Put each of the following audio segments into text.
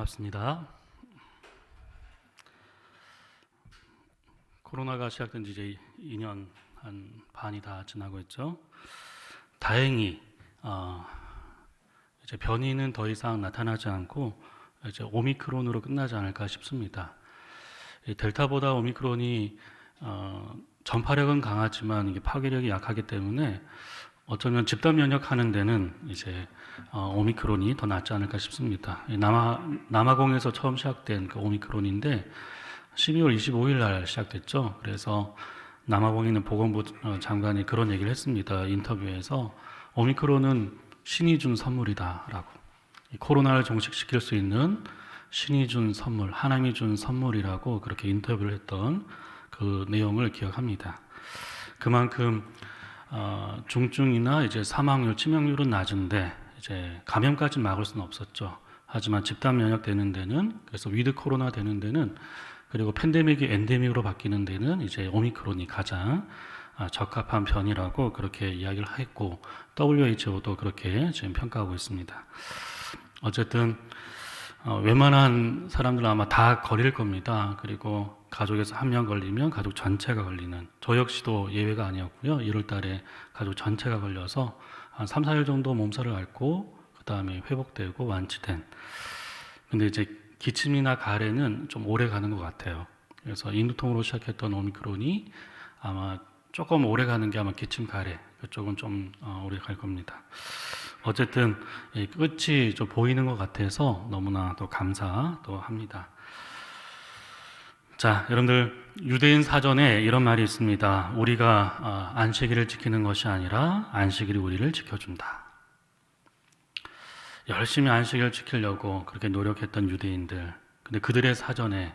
반갑습니다. 코로나가 시작된 지 이제 2년 한 반이 다 지나고 있죠. 다행히 이제 변이는 더 이상 나타나지 않고 이제 오미크론으로 끝나지 않을까 싶습니다. 이 델타보다 오미크론이 전파력은 강하지만 이게 파괴력이 약하기 때문에 어쩌면 집단 면역하는 데는 이제 오미크론이 더 낫지 않을까 싶습니다. 남아공에서 처음 시작된 그 오미크론인데 12월 25일 날 시작됐죠. 그래서 남아공에 있는 보건부 장관이 그런 얘기를 했습니다. 인터뷰에서 오미크론은 신이 준 선물이다라고. 코로나를 종식시킬 수 있는 신이 준 선물, 하나님이 준 선물이라고 그렇게 인터뷰를 했던 그 내용을 기억합니다. 그만큼 중증이나 이제 사망률, 치명률은 낮은데 이제 감염까지 막을 수는 없었죠. 하지만 집단 면역 되는 데는, 그래서 위드 코로나 되는 데는, 그리고 팬데믹이 엔데믹으로 바뀌는 데는 이제 오미크론이 가장 적합한 변이라고 그렇게 이야기를 했고, WHO도 그렇게 지금 평가하고 있습니다. 어쨌든 웬만한 사람들 아마 다 걸릴 겁니다. 그리고 가족에서 한 명 걸리면 가족 전체가 걸리는, 저 역시도 예외가 아니었고요. 1월 달에 가족 전체가 걸려서 한 3, 4일 정도 몸살을 앓고 그 다음에 회복되고 완치된. 근데 이제 기침이나 가래는 좀 오래 가는 것 같아요. 그래서 인후통으로 시작했던 오미크론이 아마 조금 오래 가는 게 아마 기침, 가래 그쪽은 좀 오래 갈 겁니다. 어쨌든 끝이 좀 보이는 것 같아서 너무나 또 감사도 합니다. 자, 여러분들, 유대인 사전에 이런 말이 있습니다. 우리가 안식일을 지키는 것이 아니라 안식일이 우리를 지켜준다. 열심히 안식일을 지키려고 그렇게 노력했던 유대인들, 근데 그들의 사전에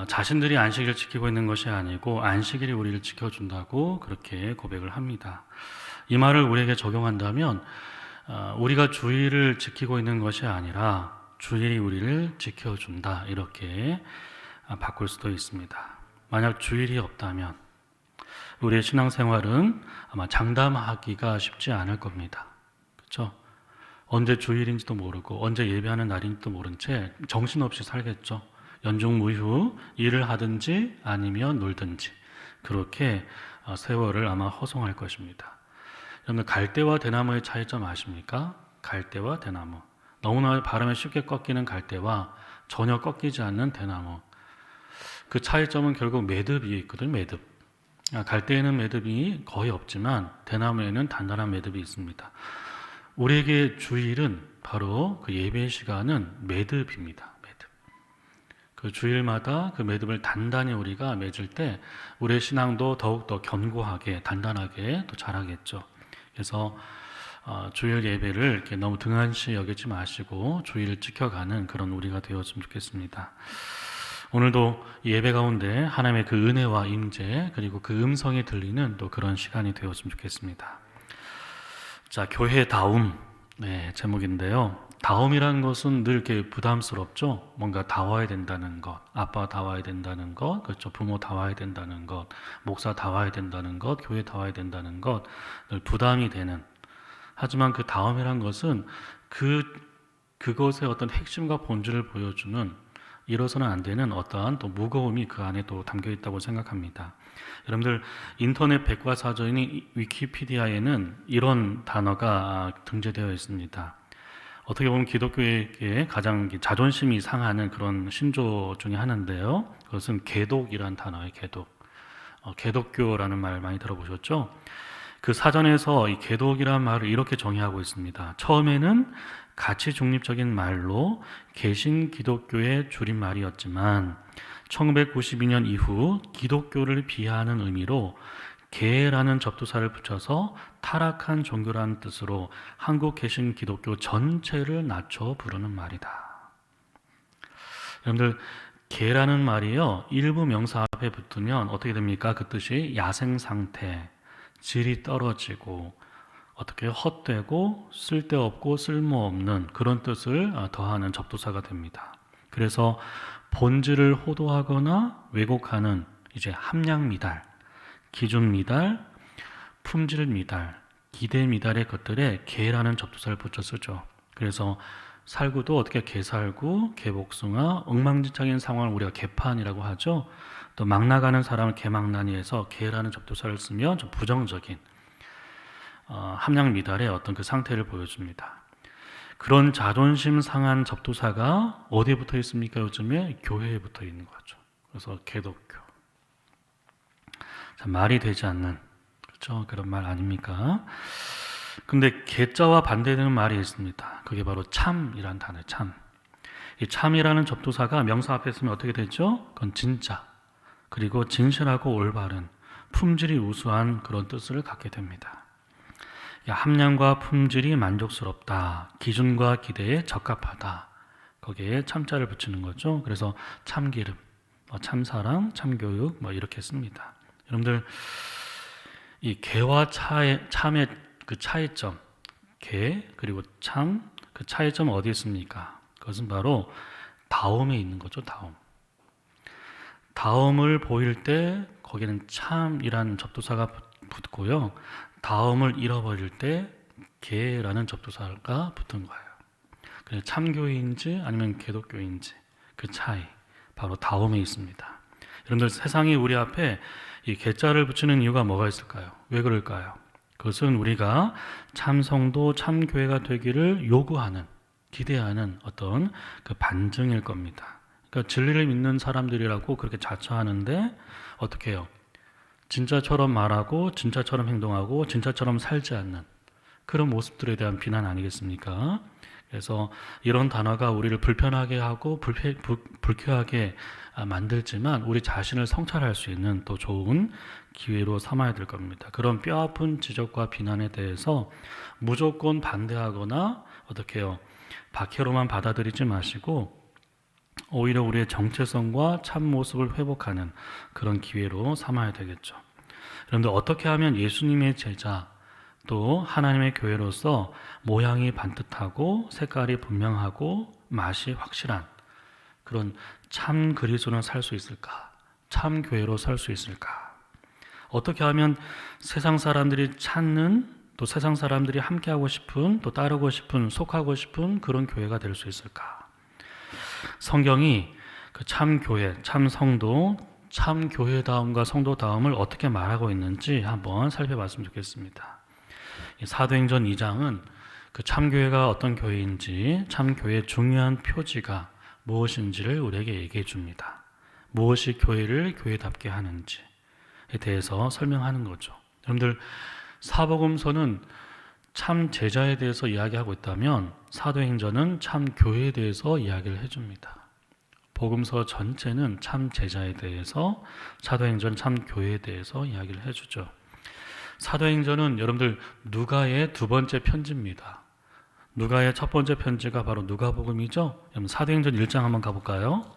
자신들이 안식일을 지키고 있는 것이 아니고 안식일이 우리를 지켜준다고 그렇게 고백을 합니다. 이 말을 우리에게 적용한다면 우리가 주일을 지키고 있는 것이 아니라 주일이 우리를 지켜준다, 이렇게 바꿀 수도 있습니다. 만약 주일이 없다면 우리의 신앙생활은 아마 장담하기가 쉽지 않을 겁니다. 그렇죠? 언제 주일인지도 모르고 언제 예배하는 날인지도 모른 채 정신없이 살겠죠. 연중무휴 일을 하든지 아니면 놀든지 그렇게 세월을 아마 허송할 것입니다. 여러분, 갈대와 대나무의 차이점 아십니까? 갈대와 대나무. 너무나 바람에 쉽게 꺾이는 갈대와 전혀 꺾이지 않는 대나무. 그 차이점은 결국 매듭이 있거든요. 매듭. 갈대에는 매듭이 거의 없지만 대나무에는 단단한 매듭이 있습니다. 우리에게 주일은 바로 그 예배 시간은 매듭입니다. 매듭. 그 주일마다 그 매듭을 단단히 우리가 맺을 때 우리의 신앙도 더욱더 견고하게, 단단하게 또 자라겠죠. 그래서 주일 예배를 이렇게 너무 등한시 여기지 마시고 주일을 지켜가는 그런 우리가 되었으면 좋겠습니다. 오늘도 예배 가운데 하나님의 그 은혜와 임재, 그리고 그 음성이 들리는 또 그런 시간이 되었으면 좋겠습니다. 자, 교회다움, 제목인데요. 다움이라는 것은 늘 이렇게 부담스럽죠. 뭔가 다와야 된다는 것, 아빠 다와야 된다는 것, 그렇죠. 부모 다와야 된다는 것, 목사 다와야 된다는 것, 교회 다와야 된다는 것, 늘 부담이 되는. 하지만 그 다움이라는 것은 그것의 어떤 핵심과 본질을 보여주는, 이뤄서는 안 되는 어떠한 또 무거움이 그 안에 또 담겨 있다고 생각합니다. 여러분들, 인터넷 백과사전인 위키피디아에는 이런 단어가 등재되어 있습니다. 어떻게 보면 기독교에게 가장 자존심이 상하는 그런 신조 중에 하나인데요. 그것은 개독이라는 단어예요. 개독. 개독교라는 말 많이 들어보셨죠? 그 사전에서 이 개독이라는 말을 이렇게 정의하고 있습니다. 처음에는 가치 중립적인 말로 개신 기독교의 줄임말이었지만 1992년 이후 기독교를 비하하는 의미로 개라는 접두사를 붙여서 타락한 종교라는 뜻으로 한국 개신 기독교 전체를 낮춰 부르는 말이다. 여러분들, 개라는 말이요, 일부 명사 앞에 붙으면 어떻게 됩니까? 그 뜻이 야생 상태, 질이 떨어지고 어떻게 헛되고 쓸데없고 쓸모없는 그런 뜻을 더하는 접두사가 됩니다. 그래서 본질을 호도하거나 왜곡하는 이제 함량 미달, 기준 미달, 품질 미달, 기대 미달의 것들에 개라는 접두사를 붙여 쓰죠. 그래서 살구도 어떻게 개살구, 개복숭아, 엉망진창인 상황을 우리가 개판이라고 하죠. 또 막 나가는 사람을 개망나니에서 개라는 접두사를 쓰면 좀 부정적인 함량 미달의 어떤 그 상태를 보여줍니다. 그런 자존심 상한 접두사가 어디에 붙어 있습니까? 요즘에 교회에 붙어 있는 거죠. 그래서 개독교. 자, 말이 되지 않는, 그렇죠? 그런 말 아닙니까? 근데 개자와 반대되는 말이 있습니다. 그게 바로 참이란 단어예요. 참. 이 참이라는 접두사가 명사 앞에 있으면 어떻게 되죠? 그건 진짜, 그리고 진실하고 올바른, 품질이 우수한 그런 뜻을 갖게 됩니다. 함량과 품질이 만족스럽다, 기준과 기대에 적합하다, 거기에 참자를 붙이는 거죠. 그래서 참기름, 참사랑, 참교육 이렇게 씁니다. 여러분들 이 개와 참의 그 차이점, 개 그리고 참, 그 차이점은 어디에 있습니까? 그것은 바로 다음에 있는 거죠. 다음을 보일 때 거기는 참이라는 접두사가 붙고요. 다음을 잃어버릴 때 개라는 접두사가 붙은 거예요. 그래서 참교인지 아니면 개독교인지 그 차이, 바로 다음에 있습니다. 여러분들 세상이 우리 앞에 이 개자를 붙이는 이유가 뭐가 있을까요? 왜 그럴까요? 그것은 우리가 참성도, 참교회가 되기를 요구하는, 기대하는 어떤 그 반증일 겁니다. 그러니까 진리를 믿는 사람들이라고 그렇게 자처하는데 어떻게 해요? 진짜처럼 말하고 진짜처럼 행동하고 진짜처럼 살지 않는 그런 모습들에 대한 비난 아니겠습니까? 그래서 이런 단어가 우리를 불편하게 하고 불쾌하게 만들지만 우리 자신을 성찰할 수 있는 또 좋은 기회로 삼아야 될 겁니다. 그런 뼈아픈 지적과 비난에 대해서 무조건 반대하거나 어떻게 해요? 박해로만 받아들이지 마시고 오히려 우리의 정체성과 참모습을 회복하는 그런 기회로 삼아야 되겠죠. 여러분들 어떻게 하면 예수님의 제자 또 하나님의 교회로서 모양이 반듯하고 색깔이 분명하고 맛이 확실한 그런 참 그리스도는 살 수 있을까? 참 교회로 살 수 있을까? 어떻게 하면 세상 사람들이 찾는, 또 세상 사람들이 함께하고 싶은, 또 따르고 싶은, 속하고 싶은 그런 교회가 될 수 있을까? 성경이 그 참 교회, 참 성도, 참 교회다움과 성도다움을 어떻게 말하고 있는지 한번 살펴봤으면 좋겠습니다. 사도행전 2장은 그 참교회가 어떤 교회인지, 참교회의 중요한 표지가 무엇인지를 우리에게 얘기해 줍니다. 무엇이 교회를 교회답게 하는지에 대해서 설명하는 거죠. 여러분들 사복음서는 참 제자에 대해서 이야기하고 있다면 사도행전은 참 교회에 대해서 이야기를 해줍니다. 복음서 전체는 참 제자에 대해서, 사도행전 참 교회에 대해서 이야기를 해주죠. 사도행전은 여러분들 누가의 두 번째 편지입니다. 누가의 첫 번째 편지가 바로 누가복음이죠. 여러분 사도행전 1장 한번 가볼까요?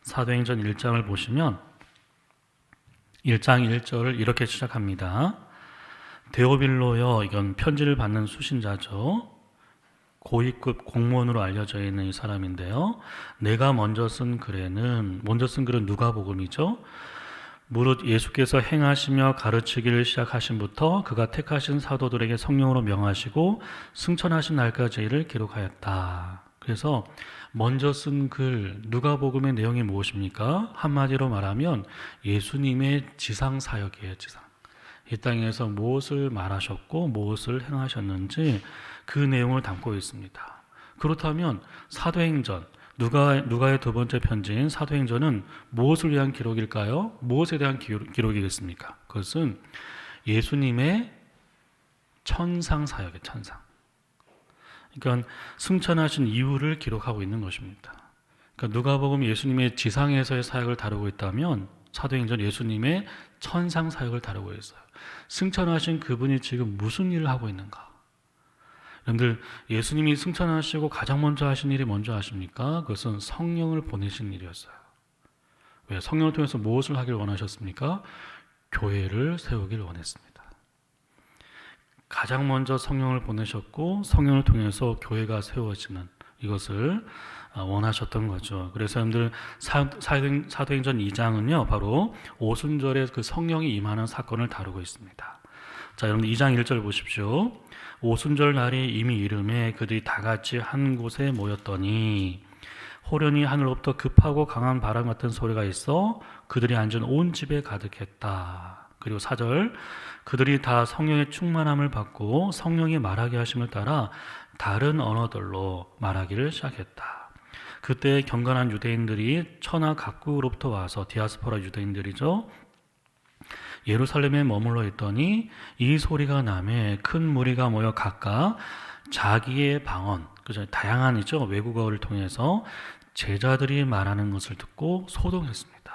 사도행전 1장을 보시면 1장 1절을 이렇게 시작합니다. 데오빌로여, 이건 편지를 받는 수신자죠. 고위급 공무원으로 알려져 있는 이 사람인데요. 내가 먼저 쓴 글은 누가복음이죠. 무릇 예수께서 행하시며 가르치기를 시작하신부터 그가 택하신 사도들에게 성령으로 명하시고 승천하신 날까지 이를 기록하였다. 그래서 먼저 쓴 글 누가복음의 내용이 무엇입니까? 한마디로 말하면 예수님의 지상 사역이에요. 이 땅에서 무엇을 말하셨고 무엇을 행하셨는지 그 내용을 담고 있습니다. 그렇다면 사도행전, 누가의 두 번째 편지인 사도행전은 무엇을 위한 기록일까요? 무엇에 대한 기록이겠습니까? 그것은 예수님의 천상 사역의 천상. 그러니까 승천하신 이유를 기록하고 있는 것입니다. 그러니까 누가복음 예수님의 지상에서의 사역을 다루고 있다면 사도행전 예수님의 천상 사역을 다루고 있어요. 승천하신 그분이 지금 무슨 일을 하고 있는가? 여러분들 예수님이 승천하시고 가장 먼저 하신 일이 뭔지 아십니까? 그것은 성령을 보내신 일이었어요. 왜? 성령을 통해서 무엇을 하길 원하셨습니까? 교회를 세우길 원했습니다. 가장 먼저 성령을 보내셨고 성령을 통해서 교회가 세워지는 이것을 원하셨던 거죠. 그래서 여러분들 사도행전 2장은요 바로 오순절에 그 성령이 임하는 사건을 다루고 있습니다. 자, 여러분 2장 1절 보십시오. 오순절 날이 이미 이르매 그들이 다 같이 한 곳에 모였더니 호련히 하늘로부터 급하고 강한 바람 같은 소리가 있어 그들이 앉은 온 집에 가득했다. 그리고 4절 그들이 다 성령의 충만함을 받고 성령이 말하게 하심을 따라 다른 언어들로 말하기를 시작했다. 그때 경건한 유대인들이 천하 각국으로부터 와서 디아스포라 유대인들이죠. 예루살렘에 머물러 있더니 이 소리가 나매 큰 무리가 모여 각각 자기의 방언, 그죠? 다양한 외국어를 통해서 제자들이 말하는 것을 듣고 소동했습니다.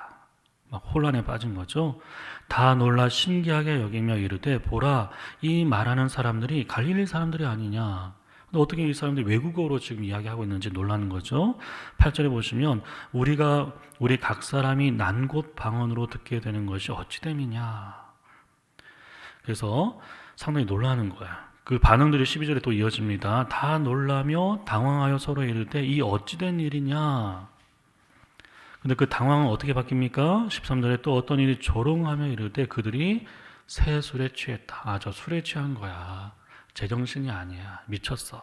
막 혼란에 빠진 거죠. 다 놀라 신기하게 여기며 이르되 보라, 이 말하는 사람들이 갈릴리 사람들이 아니냐. 근데 어떻게 이 사람들이 외국어로 지금 이야기하고 있는지 놀라는 거죠. 8절에 보시면 우리 각 사람이 난 곳 방언으로 듣게 되는 것이 어찌 됨이냐. 그래서 상당히 놀라는 거야. 그 반응들이 12절에 또 이어집니다. 다 놀라며 당황하여 서로 이르되 이 어찌된 일이냐. 근데 그 당황은 어떻게 바뀝니까? 13절에 또 어떤 일이 조롱하며 이르되 그들이 새 술에 취했다. 아, 저 술에 취한 거야. 제정신이 아니야. 미쳤어.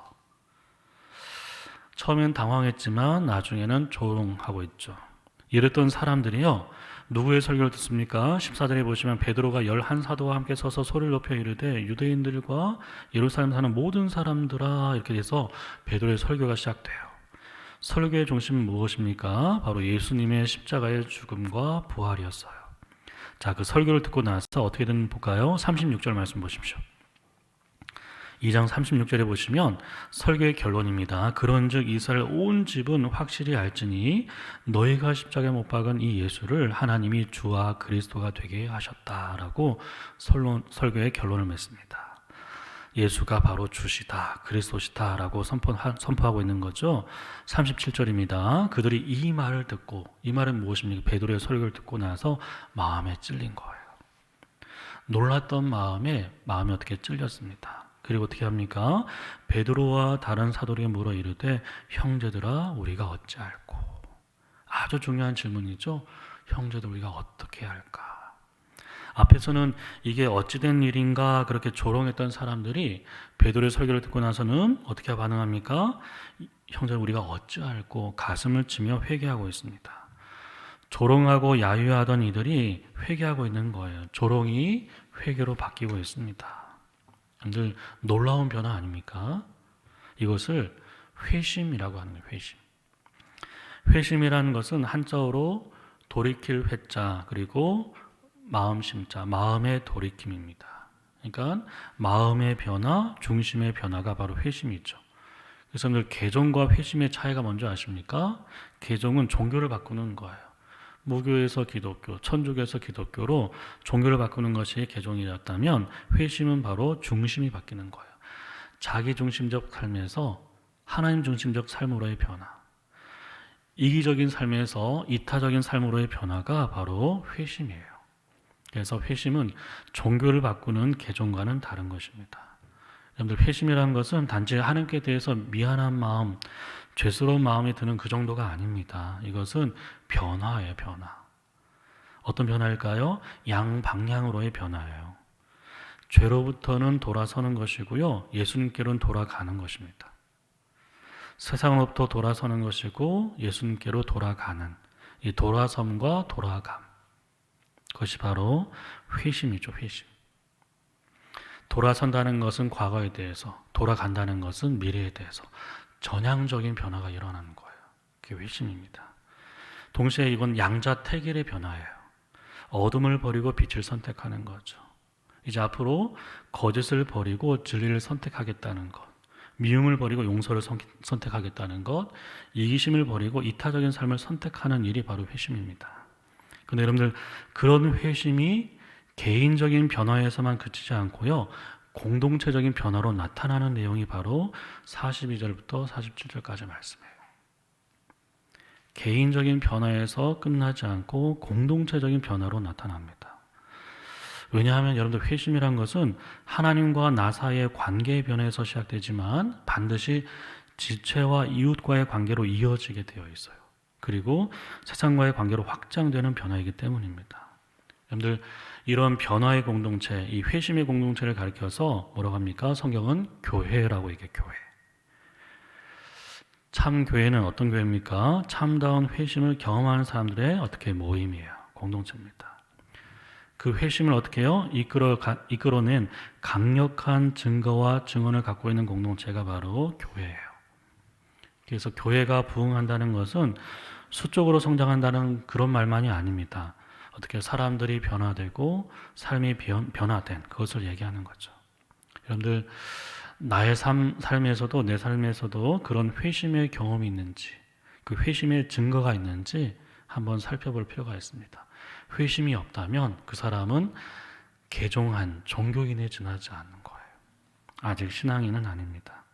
처음엔 당황했지만 나중에는 조롱하고 있죠. 이랬던 사람들이요, 누구의 설교를 듣습니까? 14절에 보시면 베드로가 11사도와 함께 서서 소리를 높여 이르되 유대인들과 예루살렘 사는 모든 사람들아, 이렇게 돼서 베드로의 설교가 시작돼요. 설교의 중심은 무엇입니까? 바로 예수님의 십자가의 죽음과 부활이었어요. 자, 그 설교를 듣고 나서 어떻게 되는지 볼까요? 36절 말씀 보십시오. 2장 36절에 보시면 설교의 결론입니다. 그런즉 이스라엘 온 집은 확실히 알지니 너희가 십자가에 못 박은 이 예수를 하나님이 주와 그리스도가 되게 하셨다라고 설교의 결론을 맺습니다. 예수가 바로 주시다, 그리스도시다라고 선포하고 있는 거죠. 37절입니다. 그들이 이 말을 듣고, 이 말은 무엇입니까? 베드로의 설교를 듣고 나서 마음에 찔린 거예요. 놀랐던 마음이 어떻게 찔렸습니다. 그리고 어떻게 합니까? 베드로와 다른 사도에게 물어 이르되 형제들아 우리가 어찌할꼬. 아주 중요한 질문이죠. 형제들 우리가 어떻게 할까? 앞에서는 이게 어찌된 일인가 그렇게 조롱했던 사람들이 베드로의 설교를 듣고 나서는 어떻게 반응합니까? 형제들 우리가 어찌할꼬 가슴을 치며 회개하고 있습니다. 조롱하고 야유하던 이들이 회개하고 있는 거예요. 조롱이 회개로 바뀌고 있습니다. 늘 놀라운 변화 아닙니까? 이것을 회심이라고 하는 거예요. 회심. 회심이라는 것은 한자어로 돌이킬 회자 그리고 마음심자, 마음의 돌이킴입니다. 그러니까 마음의 변화, 중심의 변화가 바로 회심이죠. 그래서 늘 개종과 회심의 차이가 뭔지 아십니까? 개종은 종교를 바꾸는 거예요. 무교에서 기독교, 천주교에서 기독교로 종교를 바꾸는 것이 개종이었다면 회심은 바로 중심이 바뀌는 거예요. 자기중심적 삶에서 하나님 중심적 삶으로의 변화, 이기적인 삶에서 이타적인 삶으로의 변화가 바로 회심이에요. 그래서 회심은 종교를 바꾸는 개종과는 다른 것입니다. 여러분들 회심이라는 것은 단지 하나님께 대해서 미안한 마음, 죄스러운 마음이 드는 그 정도가 아닙니다. 이것은 변화예요, 변화. 어떤 변화일까요? 양방향으로의 변화예요. 죄로부터는 돌아서는 것이고요, 예수님께로는 돌아가는 것입니다. 세상으로부터 돌아서는 것이고 예수님께로 돌아가는 이 돌아섬과 돌아감, 그것이 바로 회심이죠. 회심. 돌아선다는 것은 과거에 대해서, 돌아간다는 것은 미래에 대해서 전향적인 변화가 일어나는 거예요. 그게 회심입니다. 동시에 이건 양자택일의 변화예요. 어둠을 버리고 빛을 선택하는 거죠. 이제 앞으로 거짓을 버리고 진리를 선택하겠다는 것, 미움을 버리고 용서를 선택하겠다는 것, 이기심을 버리고 이타적인 삶을 선택하는 일이 바로 회심입니다. 그런데 여러분들, 그런 회심이 개인적인 변화에서만 그치지 않고요, 공동체적인 변화로 나타나는 내용이 바로 42절부터 47절까지 말씀이에요. 개인적인 변화에서 끝나지 않고 공동체적인 변화로 나타납니다. 왜냐하면 여러분들, 회심이란 것은 하나님과 나 사이의 관계의 변화에서 시작되지만 반드시 지체와 이웃과의 관계로 이어지게 되어 있어요. 그리고 세상과의 관계로 확장되는 변화이기 때문입니다. 여러분들 이런 변화의 공동체, 이 회심의 공동체를 가리켜서 뭐라고 합니까? 성경은 교회라고 얘기해요. 교회. 참 교회는 어떤 교회입니까? 참다운 회심을 경험하는 사람들의 어떻게 모임이에요. 공동체입니다. 그 회심을 어떻게 해요? 이끌어낸 강력한 증거와 증언을 갖고 있는 공동체가 바로 교회예요. 그래서 교회가 부흥한다는 것은 수적으로 성장한다는 그런 말만이 아닙니다. 어떻게 사람들이 변화되고 삶이 변화된 그것을 얘기하는 거죠. 여러분들 나의 삶에서도 내 삶에서도 그런 회심의 경험이 있는지 그 회심의 증거가 있는지 한번 살펴볼 필요가 있습니다. 회심이 없다면 그 사람은 개종한 종교인에 지나지 않는 거예요. 아직 신앙인은 아닙니다.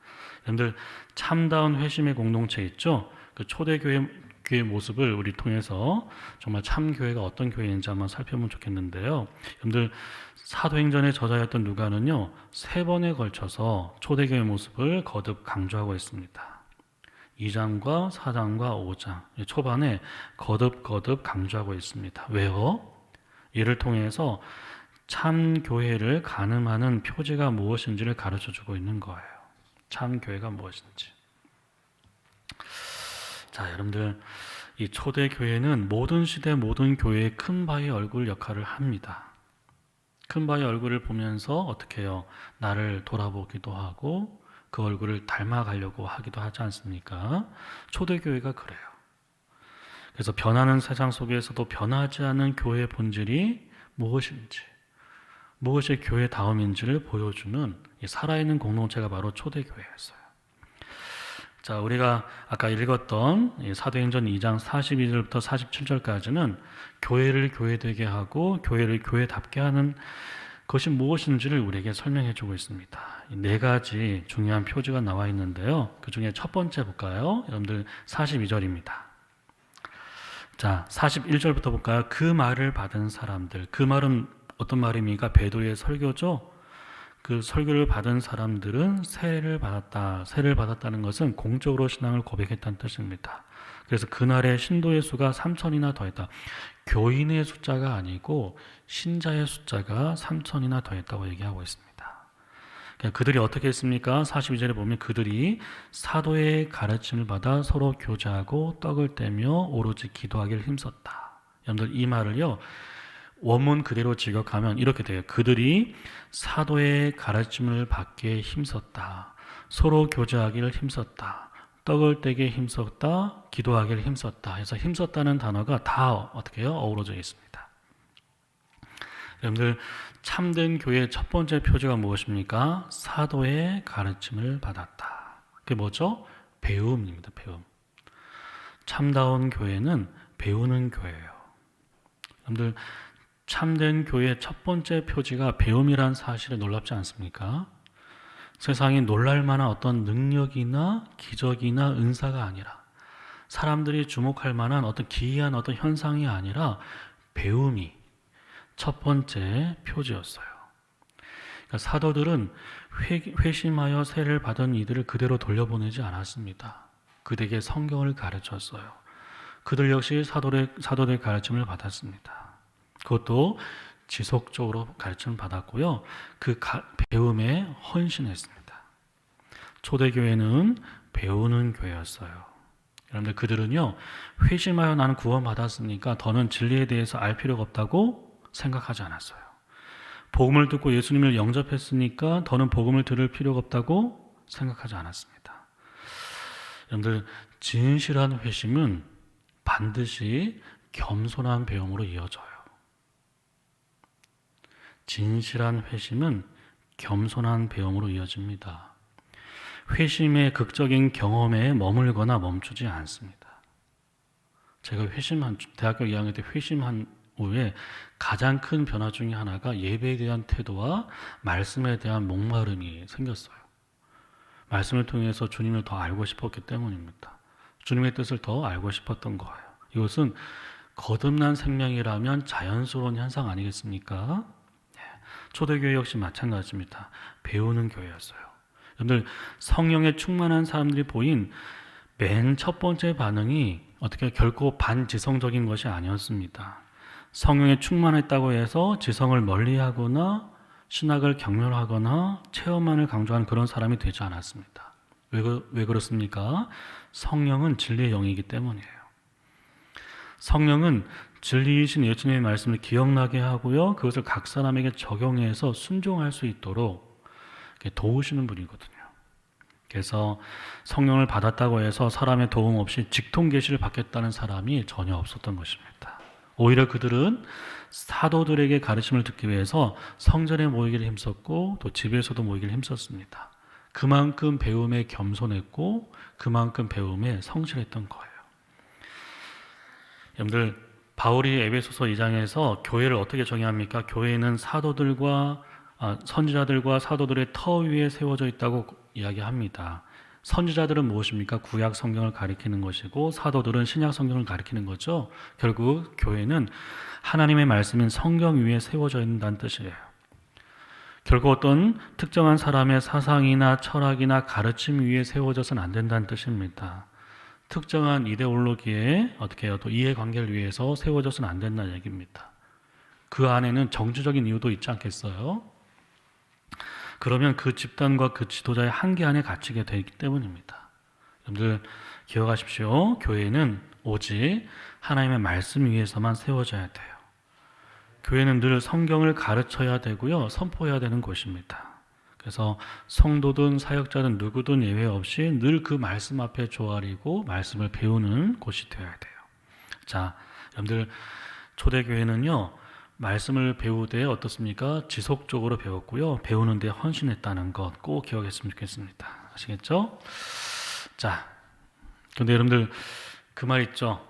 여러분들 참다운 회심의 공동체 있죠? 그 초대교회 모습을 우리 통해서 정말 참교회가 어떤 교회인지 한번 살펴보면 좋겠는데요. 여러분들 사도행전의 저자였던 누가는요 3번에 걸쳐서 초대교회 모습을 거듭 강조하고 있습니다. 2장과 4장과 5장 초반에 거듭 강조하고 있습니다. 왜요? 이를 통해서 참교회를 가늠하는 표지가 무엇인지를 가르쳐주고 있는 거예요. 참교회가 무엇인지. 자, 여러분들 이 초대교회는 모든 시대 모든 교회의 큰 바위 얼굴 역할을 합니다. 큰 바위 얼굴을 보면서 어떻게 해요? 나를 돌아보기도 하고 그 얼굴을 닮아가려고 하기도 하지 않습니까? 초대교회가 그래요. 그래서 변하는 세상 속에서도 변하지 않은 교회의 본질이 무엇인지, 무엇이 교회다움인지를 보여주는 이 살아있는 공동체가 바로 초대교회였어요. 자, 우리가 아까 읽었던 사도행전 2장 42절부터 47절까지는 교회를 교회되게 하고 교회를 교회답게 하는 것이 무엇인지를 우리에게 설명해 주고 있습니다. 4가지 중요한 표지가 나와 있는데요. 그 중에 첫 번째 볼까요? 여러분들 42절입니다. 자, 41절부터 볼까요? 그 말을 받은 사람들. 그 말은 어떤 말입니까? 베드로의 설교죠. 그 설교를 받은 사람들은 세례를 받았다. 세례를 받았다는 것은 공적으로 신앙을 고백했다는 뜻입니다. 그래서 그날의 신도의 수가 3,000이나 더했다. 교인의 숫자가 아니고 신자의 숫자가 3,000이나 더했다고 얘기하고 있습니다. 그들이 어떻게 했습니까? 42절에 보면 그들이 사도의 가르침을 받아 서로 교제하고 떡을 떼며 오로지 기도하기를 힘썼다. 여러분들 이 말을요. 원문 그대로 직역하면 이렇게 돼요. 그들이 사도의 가르침을 받기에 힘썼다. 서로 교제하기를 힘썼다. 떡을 떼기에 힘썼다. 기도하기를 힘썼다. 해서 힘썼다는 단어가 다 어떻게 해요? 어우러져 있습니다. 여러분들 참된 교회의 첫 번째 표지가 무엇입니까? 사도의 가르침을 받았다. 그게 뭐죠? 배움입니다. 배움. 참다운 교회는 배우는 교회예요. 여러분들 참된 교회의 첫 번째 표지가 배움이란 사실에 놀랍지 않습니까? 세상에 놀랄 만한 어떤 능력이나 기적이나 은사가 아니라 사람들이 주목할 만한 어떤 기이한 어떤 현상이 아니라 배움이 첫 번째 표지였어요. 그러니까 사도들은 회심하여 세례를 받은 이들을 그대로 돌려보내지 않았습니다. 그들에게 성경을 가르쳤어요. 그들 역시 사도들의 가르침을 받았습니다. 그것도 지속적으로 가르침을 받았고요. 그 배움에 헌신했습니다. 초대교회는 배우는 교회였어요. 여러분들 그들은요. 회심하여 나는 구원받았으니까 더는 진리에 대해서 알 필요가 없다고 생각하지 않았어요. 복음을 듣고 예수님을 영접했으니까 더는 복음을 들을 필요가 없다고 생각하지 않았습니다. 여러분들 진실한 회심은 반드시 겸손한 배움으로 이어져요. 진실한 회심은 겸손한 배움으로 이어집니다. 회심의 극적인 경험에 머물거나 멈추지 않습니다. 제가 대학교 2학년 때 회심한 후에 가장 큰 변화 중에 하나가 예배에 대한 태도와 말씀에 대한 목마름이 생겼어요. 말씀을 통해서 주님을 더 알고 싶었기 때문입니다. 주님의 뜻을 더 알고 싶었던 거예요. 이것은 거듭난 생명이라면 자연스러운 현상 아니겠습니까? 초대교회 역시 마찬가지입니다. 배우는 교회였어요. 여러분들 성령에 충만한 사람들이 보인 맨 첫 번째 반응이 어떻게 결코 반지성적인 것이 아니었습니다. 성령에 충만했다고 해서 지성을 멀리하거나 신학을 경멸하거나 체험만을 강조한 그런 사람이 되지 않았습니다. 왜 그렇습니까? 성령은 진리의 영이기 때문이에요. 성령은 진리이신 예수님의 말씀을 기억나게 하고요, 그것을 각 사람에게 적용해서 순종할 수 있도록 도우시는 분이거든요. 그래서 성령을 받았다고 해서 사람의 도움 없이 직통 계시를 받겠다는 사람이 전혀 없었던 것입니다. 오히려 그들은 사도들에게 가르침을 듣기 위해서 성전에 모이기를 힘썼고 또 집에서도 모이기를 힘썼습니다. 그만큼 배움에 겸손했고 그만큼 배움에 성실했던 거예요. 여러분들, 바울이 에베소서 2장에서 교회를 어떻게 정의합니까? 교회는 선지자들과 사도들의 터 위에 세워져 있다고 이야기합니다. 선지자들은 무엇입니까? 구약 성경을 가리키는 것이고 사도들은 신약 성경을 가리키는 거죠. 결국 교회는 하나님의 말씀인 성경 위에 세워져 있다는 뜻이에요. 결국 어떤 특정한 사람의 사상이나 철학이나 가르침 위에 세워져서는 안 된다는 뜻입니다. 특정한 이데올로기에 어떻게 해요? 또 이해관계를 위해서 세워져서는 안 된다는 얘기입니다. 그 안에는 정치적인 이유도 있지 않겠어요? 그러면 그 집단과 그 지도자의 한계 안에 갇히게 되기 때문입니다. 여러분들 기억하십시오. 교회는 오직 하나님의 말씀 위에서만 세워져야 돼요. 교회는 늘 성경을 가르쳐야 되고요, 선포해야 되는 곳입니다. 그래서 성도든 사역자든 누구든 예외 없이 늘 그 말씀 앞에 조아리고 말씀을 배우는 곳이 되어야 돼요. 자, 여러분들 초대교회는요, 말씀을 배우되 어떻습니까? 지속적으로 배웠고요, 배우는 데 헌신했다는 것 꼭 기억했으면 좋겠습니다. 아시겠죠? 자, 근데 여러분들 그 말 있죠?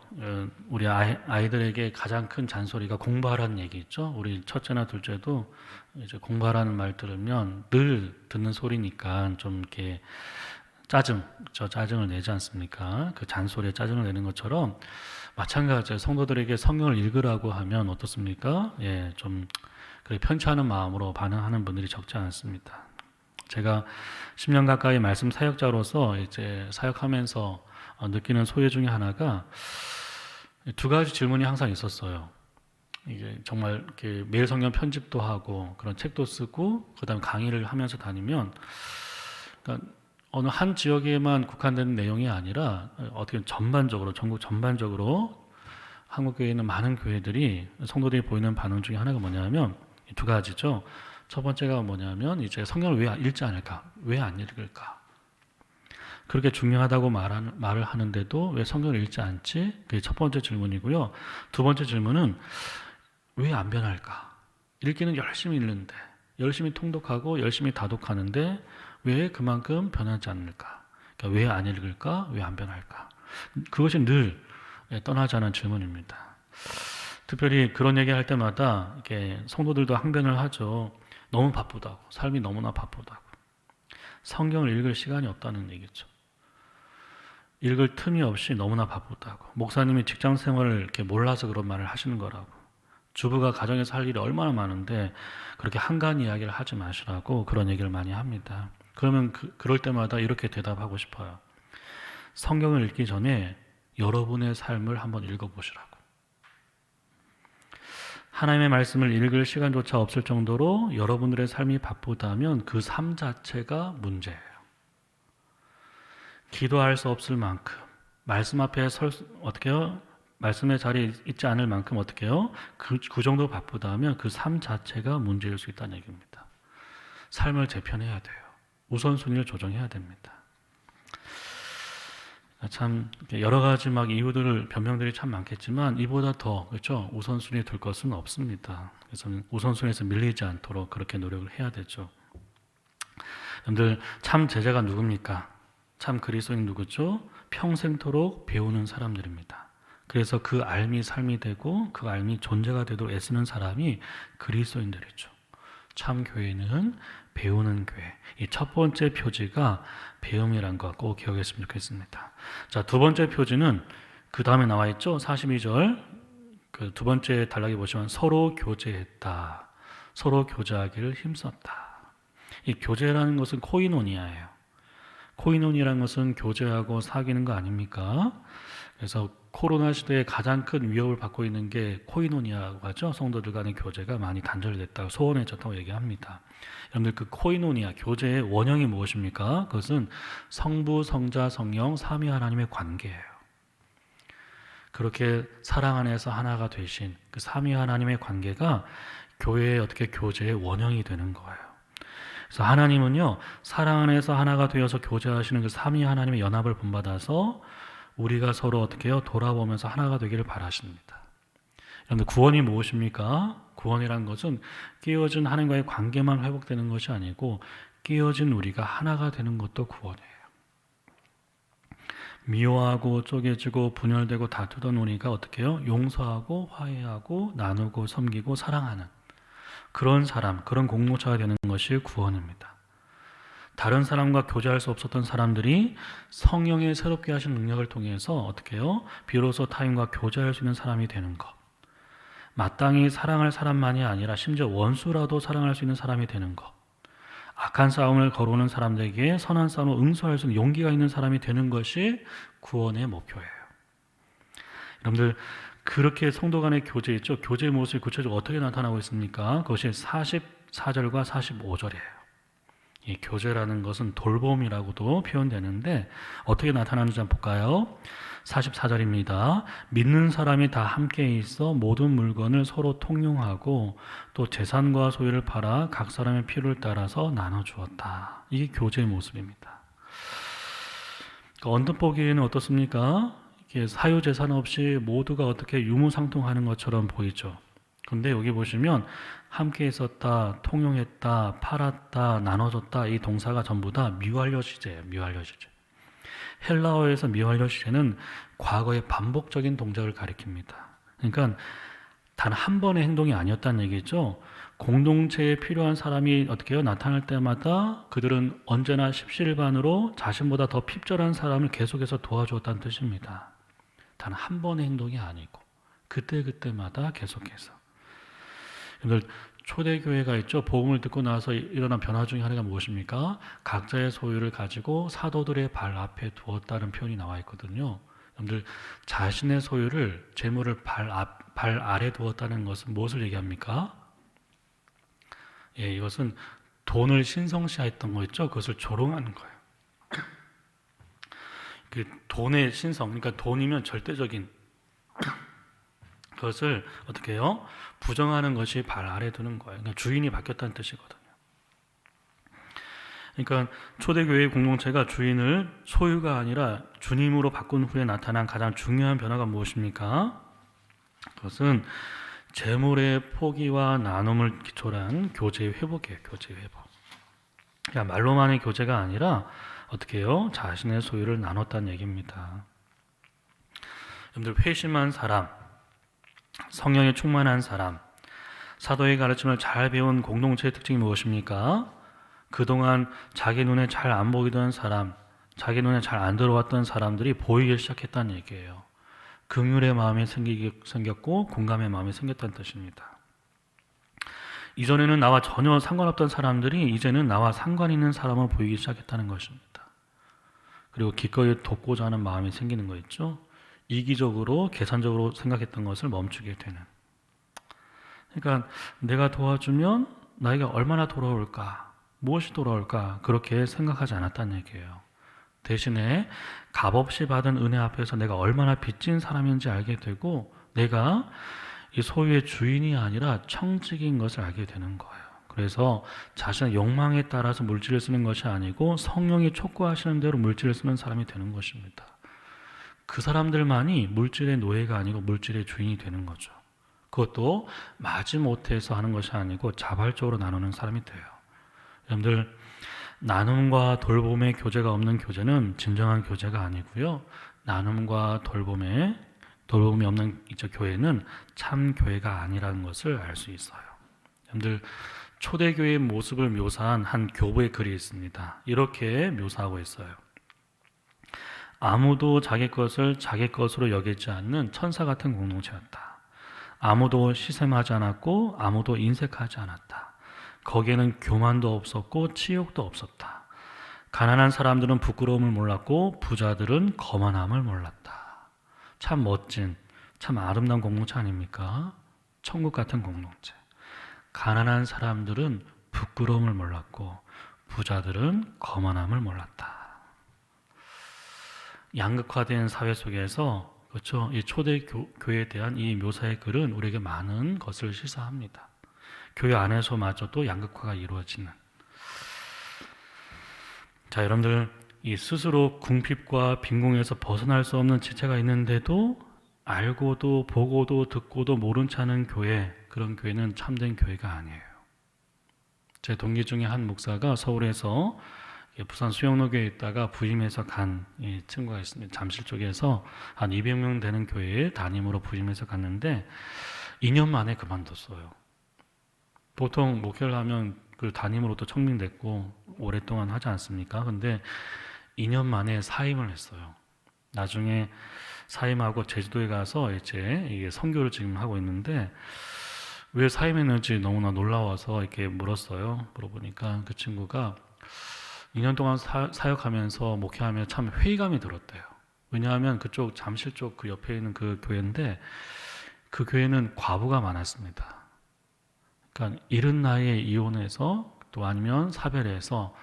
우리 아이들에게 가장 큰 잔소리가 공부하라는 얘기 있죠? 우리 첫째나 둘째도 이제 공부하라는 말 들으면 늘 듣는 소리니까 좀 이렇게 짜증을 내지 않습니까? 그 잔소리에 짜증을 내는 것처럼 마찬가지예요. 성도들에게 성경을 읽으라고 하면 어떻습니까? 예, 좀 편찮은 마음으로 반응하는 분들이 적지 않습니다. 제가 10년 가까이 말씀 사역자로서 이제 사역하면서 느끼는 소외 중에 하나가 두 가지 질문이 항상 있었어요. 이게 정말 이렇게 매일 성경 편집도 하고 그런 책도 쓰고 그다음 강의를 하면서 다니면, 그러니까 어느 한 지역에만 국한되는 내용이 아니라 어떻게 전반적으로 전국 전반적으로 한국교회에 있는 많은 교회들이 성도들이 보이는 반응 중에 하나가 뭐냐면 두 가지죠. 첫 번째가 뭐냐면 이제 성경을 왜 읽지 않을까? 왜 안 읽을까? 그렇게 중요하다고 말을 하는데도 왜 성경을 읽지 않지? 그게 첫 번째 질문이고요. 두 번째 질문은 왜 안 변할까? 읽기는 열심히 읽는데, 열심히 통독하고 열심히 다독하는데 왜 그만큼 변하지 않을까? 그러니까 왜 안 읽을까? 왜 안 변할까? 그것이 늘 떠나지 않은 질문입니다. 특별히 그런 얘기할 때마다 이렇게 성도들도 항변을 하죠. 너무 바쁘다고, 삶이 너무나 바쁘다고, 성경을 읽을 시간이 없다는 얘기죠. 읽을 틈이 없이 너무나 바쁘다고, 목사님이 직장 생활을 이렇게 몰라서 그런 말을 하시는 거라고, 주부가 가정에서 할 일이 얼마나 많은데 그렇게 한가한 이야기를 하지 마시라고 그런 얘기를 많이 합니다. 그러면 그럴 때마다 이렇게 대답하고 싶어요. 성경을 읽기 전에 여러분의 삶을 한번 읽어보시라고. 하나님의 말씀을 읽을 시간조차 없을 정도로 여러분들의 삶이 바쁘다면 그 삶 자체가 문제예요. 기도할 수 없을 만큼, 말씀 앞에 어떻게요? 말씀의 자리에 있지 않을 만큼 어떻게요? 그 정도 바쁘다면 그 삶 자체가 문제일 수 있다는 얘기입니다. 삶을 재편해야 돼요. 우선순위를 조정해야 됩니다. 참 여러 가지 이유들을 변명들이 참 많겠지만 이보다 더 그렇죠? 우선순위에 둘 것은 없습니다. 그래서 우선순위에서 밀리지 않도록 그렇게 노력을 해야 되죠. 여러분들 참 제자가 누굽니까? 참 그리스도인 누구죠? 평생토록 배우는 사람들입니다. 그래서 그 알미 삶이 되고 그 알미 존재가 되도록 애쓰는 사람이 그리스도인들이죠. 참 교회는 배우는 교회. 이 첫 번째 표지가 배움이란 거 꼭 기억했으면 좋겠습니다. 자, 두 번째 표지는 그 다음에 나와 있죠. 42절 그 두 번째 단락에 보시면 서로 교제했다. 서로 교제하기를 힘썼다. 이 교제라는 것은 코이노니아예요. 코이노니아라는 것은 교제하고 사귀는 거 아닙니까? 그래서 코로나 시대에 가장 큰 위협을 받고 있는 게 코이노니아라고 하죠. 성도들 간의 교제가 많이 단절됐다고 소원해졌다고 얘기합니다. 여러분들 그 코이노니아 교제의 원형이 무엇입니까? 그것은 성부, 성자, 성령 삼위 하나님의 관계예요. 그렇게 사랑 안에서 하나가 되신 그 삼위 하나님의 관계가 교회의 어떻게 교제의 원형이 되는 거예요. 그래서 하나님은요, 사랑 안에서 하나가 되어서 교제하시는 그 삼위 하나님의 연합을 본받아서 우리가 서로 어떻게 해요? 돌아보면서 하나가 되기를 바라십니다. 여러분들 구원이 무엇입니까? 구원이란 것은 깨어진 하나님과의 관계만 회복되는 것이 아니고 깨어진 우리가 하나가 되는 것도 구원이에요. 미워하고 쪼개지고 분열되고 다투던 우리가 어떻게 해요? 용서하고 화해하고 나누고 섬기고 사랑하는 그런 사람, 그런 공동체가 되는 것이 구원입니다. 다른 사람과 교제할 수 없었던 사람들이 성령의 새롭게 하신 능력을 통해서 어떻게 해요? 비로소 타인과 교제할 수 있는 사람이 되는 것. 마땅히 사랑할 사람만이 아니라 심지어 원수라도 사랑할 수 있는 사람이 되는 것. 악한 싸움을 걸어오는 사람들에게 선한 싸움을 응수할 수 있는 용기가 있는 사람이 되는 것이 구원의 목표예요. 여러분들 그렇게 성도 간의 교제 있죠? 교제의 모습이 구체적으로 어떻게 나타나고 있습니까? 그것이 44절과 45절이에요. 이 교제라는 것은 돌봄이라고도 표현되는데 어떻게 나타나는지 한번 볼까요? 44절입니다. 믿는 사람이 다 함께 있어 모든 물건을 서로 통용하고 또 재산과 소유를 팔아 각 사람의 필요를 따라서 나눠주었다. 이게 교제의 모습입니다. 언뜻 보기에는 어떻습니까? 이게 사유재산 없이 모두가 어떻게 유무상통하는 것처럼 보이죠. 근데 여기 보시면 함께 있었다, 통용했다, 팔았다, 나눠줬다 이 동사가 전부 다 미완료 시제예요. 미완료 시제. 헬라어에서 미완료 시제는 과거의 반복적인 동작을 가리킵니다. 그러니까 단 한 번의 행동이 아니었다는 얘기죠. 공동체에 필요한 사람이 어떻게 해요? 나타날 때마다 그들은 언제나 십시일반으로 자신보다 더 핍절한 사람을 계속해서 도와주었다는 뜻입니다. 단 한 번의 행동이 아니고 그때그때마다 계속해서. 여러분들 초대교회가 있죠. 복음을 듣고 나서 일어난 변화 중에 하나가 무엇입니까? 각자의 소유를 가지고 사도들의 발 앞에 두었다는 표현이 나와 있거든요. 여러분들 자신의 소유를 재물을 발 아래 두었다는 것은 무엇을 얘기합니까? 예, 이것은 돈을 신성시했던 거 있죠. 그것을 조롱하는 거예요. 그 돈의 신성, 그러니까 돈이면 절대적인 그것을 어떻게 해요? 부정하는 것이 발 아래 두는 거예요. 그러니까 주인이 바뀌었다는 뜻이거든요. 그러니까 초대교회의 공동체가 주인을 소유가 아니라 주님으로 바꾼 후에 나타난 가장 중요한 변화가 무엇입니까? 그것은 재물의 포기와 나눔을 기초로 한 교제의 회복이에요. 교제의 회복. 그러니까 말로만의 교제가 아니라 어떻게 해요? 자신의 소유를 나눴다는 얘기입니다. 여러분들 회심한 사람, 성령에 충만한 사람, 사도의 가르침을 잘 배운 공동체의 특징이 무엇입니까? 그동안 자기 눈에 잘 안 보이던 사람, 자기 눈에 잘 안 들어왔던 사람들이 보이기 시작했다는 얘기예요. 긍휼의 마음이 생겼고 공감의 마음이 생겼다는 뜻입니다. 이전에는 나와 전혀 상관없던 사람들이 이제는 나와 상관 있는 사람을 보이기 시작했다는 것입니다. 그리고 기꺼이 돕고자 하는 마음이 생기는 거 있죠. 이기적으로 계산적으로 생각했던 것을 멈추게 되는. 그러니까 내가 도와주면 나에게 얼마나 돌아올까? 무엇이 돌아올까? 그렇게 생각하지 않았다는 얘기예요. 대신에 값없이 받은 은혜 앞에서 내가 얼마나 빚진 사람인지 알게 되고 내가 이 소유의 주인이 아니라 청직인 것을 알게 되는 거예요. 그래서 자신의 욕망에 따라서 물질을 쓰는 것이 아니고 성령이 촉구하시는 대로 물질을 쓰는 사람이 되는 것입니다. 그 사람들만이 물질의 노예가 아니고 물질의 주인이 되는 거죠. 그것도 마지못해서 하는 것이 아니고 자발적으로 나누는 사람이 돼요. 여러분들 나눔과 돌봄의 교제가 없는 교제는 진정한 교제가 아니고요. 나눔과 돌봄이 없는 이 교회는 참 교회가 아니라는 것을 알 수 있어요. 여러분들 초대교회의 모습을 묘사한 한 교부의 글이 있습니다. 이렇게 묘사하고 있어요. 아무도 자기 것을 자기 것으로 여기지 않는 천사 같은 공동체였다. 아무도 시샘하지 않았고 아무도 인색하지 않았다. 거기에는 교만도 없었고 치욕도 없었다. 가난한 사람들은 부끄러움을 몰랐고 부자들은 거만함을 몰랐다. 참 멋진, 참 아름다운 공동체 아닙니까? 천국 같은 공동체. 가난한 사람들은 부끄러움을 몰랐고 부자들은 거만함을 몰랐다. 양극화된 사회 속에서 그렇죠. 이 초대 교회에 대한 이 묘사의 글은 우리에게 많은 것을 시사합니다. 교회 안에서마저도 양극화가 이루어지는. 자, 여러분들 이 스스로 궁핍과 빈궁에서 벗어날 수 없는 지체가 있는데도 알고도 보고도 듣고도 모른 채 하는 교회, 그런 교회는 참된 교회가 아니에요. 제 동기 중에 한 목사가 서울에서 부산 수영로교에 있다가 부임해서 간 친구가 있습니다. 잠실 쪽에서 한 200명 되는 교회에 담임으로 부임해서 갔는데 2년 만에 그만뒀어요. 보통 목회를 하면 그 담임으로 또 청빙됐고 오랫동안 하지 않습니까? 근데 2년 만에 사임을 했어요. 나중에 사임하고 제주도에 가서 이제 이게 선교를 지금 하고 있는데 왜 사임했는지 너무나 놀라워서 이렇게 물었어요. 물어보니까 그 친구가 2년 동안 사역하면서 목회하며 참 회의감이 들었대요. 왜냐하면 그쪽 잠실 쪽 그 옆에 있는 그 교회인데 그 교회는 과부가 많았습니다. 그러니까 이른 나이에 이혼해서 또 아니면 사별해서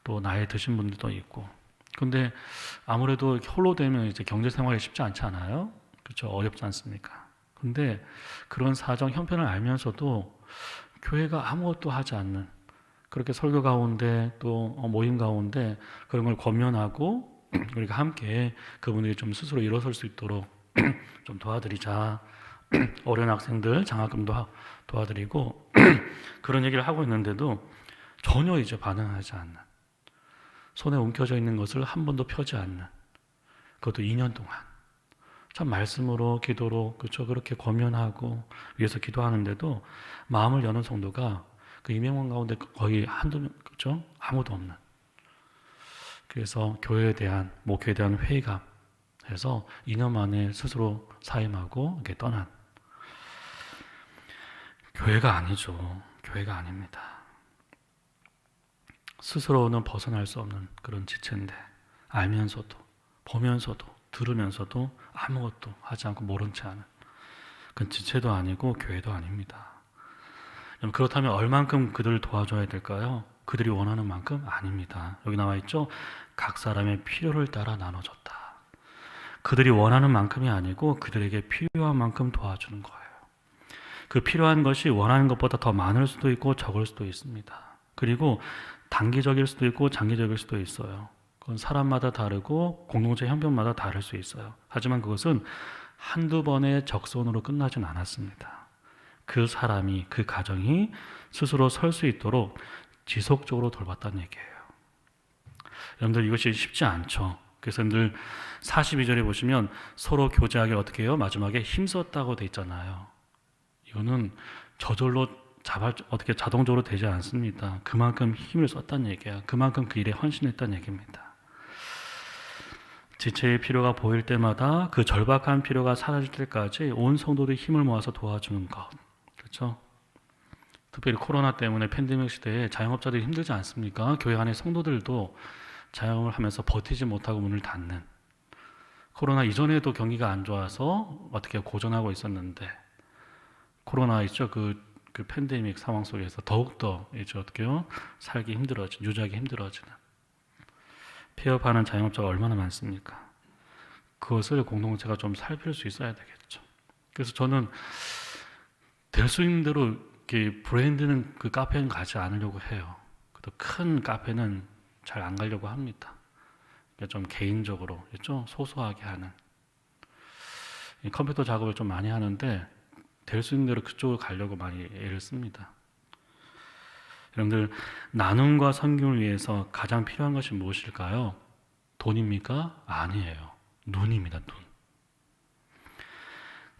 또 나이 드신 분들도 있고. 근데 아무래도 홀로 되면 이제 경제 생활이 쉽지 않지 않아요? 그렇죠? 어렵지 않습니까? 근데 그런 사정 형편을 알면서도 교회가 아무것도 하지 않는 그렇게 설교 가운데 또 모임 가운데 그런 걸 권면하고 우리가 함께 그분들이 좀 스스로 일어설 수 있도록 좀 도와드리자. 어린 학생들 장학금도 도와드리고 그런 얘기를 하고 있는데도 전혀 이제 반응하지 않는, 손에 움켜져 있는 것을 한 번도 펴지 않는, 그것도 2년 동안 참 말씀으로 기도로 그렇죠, 그렇게 권면하고 위해서 기도하는데도 마음을 여는 성도가 그 200명 가운데 거의 한두 명, 그렇죠? 아무도 없는. 그래서 교회에 대한 목회에 대한 회의감 해서 2년 만에 스스로 사임하고 이렇게 떠난. 교회가 아니죠. 교회가 아닙니다. 스스로는 벗어날 수 없는 그런 지체인데 알면서도 보면서도 들으면서도 아무것도 하지 않고 모른 채 하는 그건 지체도 아니고 교회도 아닙니다. 그렇다면 얼만큼 그들을 도와줘야 될까요? 그들이 원하는 만큼 아닙니다. 여기 나와 있죠. 각 사람의 필요를 따라 나눠줬다. 그들이 원하는 만큼이 아니고 그들에게 필요한 만큼 도와주는 거예요. 그 필요한 것이 원하는 것보다 더 많을 수도 있고 적을 수도 있습니다. 그리고 단기적일 수도 있고 장기적일 수도 있어요. 그건 사람마다 다르고 공동체 형편마다 다를 수 있어요. 하지만 그것은 한두 번의 적선으로 끝나진 않았습니다. 그 사람이, 그 가정이 스스로 설 수 있도록 지속적으로 돌봤다는 얘기예요. 여러분들 이것이 쉽지 않죠. 그래서 늘 42절에 보시면 서로 교제하길 어떻게 해요? 마지막에 힘썼다고 돼 있잖아요. 이거는 저절로 어떻게 자동적으로 되지 않습니다. 그만큼 힘을 썼다는 얘기야. 그만큼 그 일에 헌신했다는 얘기입니다. 지체의 필요가 보일 때마다 그 절박한 필요가 사라질 때까지 온 성도들이 힘을 모아서 도와주는 것. 그렇죠? 특별히 코로나 때문에 팬데믹 시대에 자영업자들이 힘들지 않습니까? 교회 안에 성도들도 자영업을 하면서 버티지 못하고 문을 닫는. 코로나 이전에도 경기가 안 좋아서 어떻게 고전하고 있었는데 코로나 있죠? 그 팬데믹 상황 속에서 더욱더 이제 어떻게요? 살기 힘들어지는, 유지하기 힘들어지는. 폐업하는 자영업자가 얼마나 많습니까? 그것을 공동체가 좀 살필 수 있어야 되겠죠. 그래서 저는 될 수 있는 대로 이렇게 브랜드는 그 카페는 가지 않으려고 해요. 또 큰 카페는 잘 안 가려고 합니다. 그러니까 좀 개인적으로, 그렇죠? 소소하게 하는. 컴퓨터 작업을 좀 많이 하는데 될 수 있는 대로 그쪽으로 가려고 많이 애를 씁니다. 여러분들, 나눔과 선교를 위해서 가장 필요한 것이 무엇일까요? 돈입니까? 아니에요. 눈입니다. 눈.